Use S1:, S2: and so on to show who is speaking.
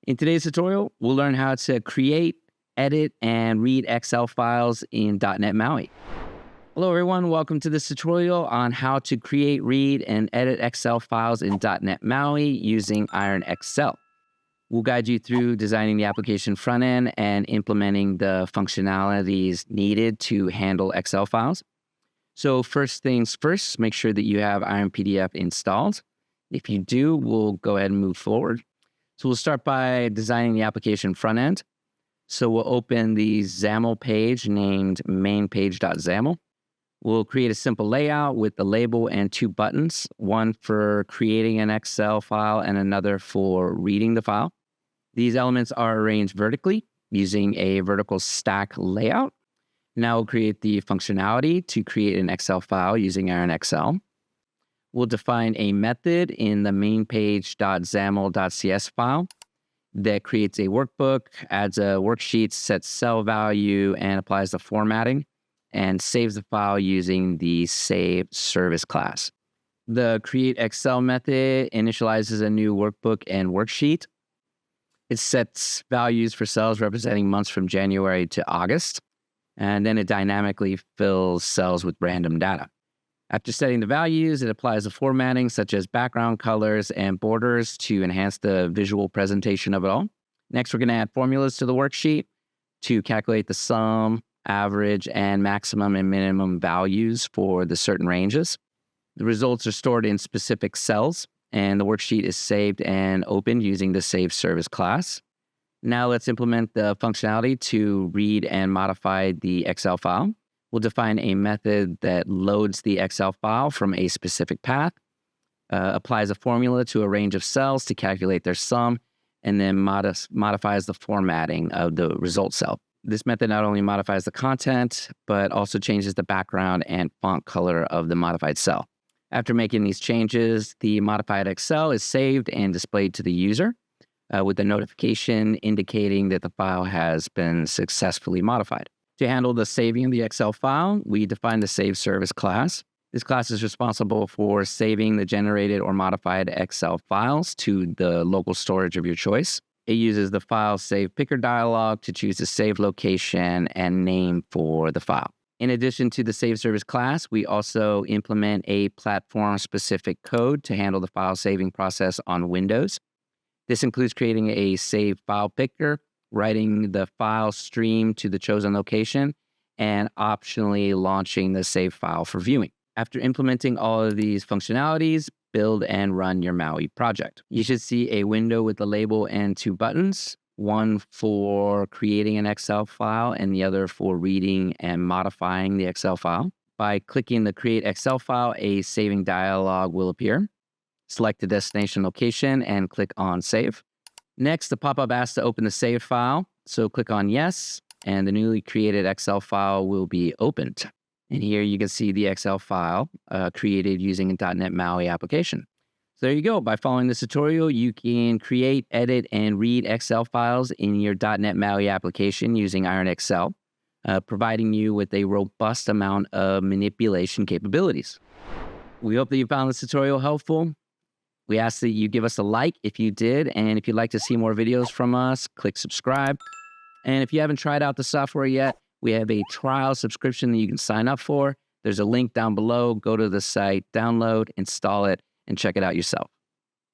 S1: In today's tutorial, we'll learn how to create, edit, and read Excel files in .NET MAUI. Hello everyone, welcome to this tutorial on how to create, read, and edit Excel files in .NET MAUI using IronXL. We'll guide you through designing the application front end and implementing the functionalities needed to handle Excel files. So first things first, make sure that you have Iron PDF installed. If you do, we'll go ahead and move forward. So we'll start by designing the application front end. So we'll open the XAML page named mainpage.xaml. We'll create a simple layout with the label and two buttons, one for creating an Excel file and another for reading the file. These elements are arranged vertically using a vertical stack layout. Now we'll create the functionality to create an Excel file using IronXL. We'll define a method in the mainpage.xaml.cs file that creates a workbook, adds a worksheet, sets cell value, and applies the formatting, and saves the file using the save service class. The create Excel method initializes a new workbook and worksheet. It sets values for cells representing months from January to August, and then it dynamically fills cells with random data. After setting the values, it applies the formatting such as background colors and borders to enhance the visual presentation of it all. Next, we're going to add formulas to the worksheet to calculate the sum, average, and maximum and minimum values for the certain ranges. The results are stored in specific cells, and the worksheet is saved and opened using the save service class. Now let's implement the functionality to read and modify the Excel file. We'll define a method that loads the Excel file from a specific path, applies a formula to a range of cells to calculate their sum, and then modifies the formatting of the result cell. This method not only modifies the content, but also changes the background and font color of the modified cell. After making these changes, the modified Excel is saved and displayed to the user with a notification indicating that the file has been successfully modified. To handle the saving of the Excel file, we define the save service class. This class is responsible for saving the generated or modified Excel files to the local storage of your choice. It uses the file save picker dialog to choose the save location and name for the file. In addition to the save service class, we also implement a platform-specific code to handle the file saving process on Windows. This includes creating a save file picker, writing the file stream to the chosen location, and optionally launching the save file for viewing. After implementing all of these functionalities, build and run your MAUI project. You should see a window with the label and two buttons, one for creating an Excel file and the other for reading and modifying the Excel file. By clicking the Create Excel File, a saving dialog will appear. Select the destination location and click on Save. Next, the pop-up asks to open the saved file, so click on Yes, and the newly created Excel file will be opened. And here you can see the Excel file created using a .NET MAUI application. So there you go. By following this tutorial, you can create, edit, and read Excel files in your .NET MAUI application using IronXL, providing you with a robust amount of manipulation capabilities. We hope that you found this tutorial helpful. We ask that you give us a like if you did, and if you'd like to see more videos from us, click subscribe. And if you haven't tried out the software yet, we have a trial subscription that you can sign up for. There's a link down below. Go to the site, download, install it, and check it out yourself.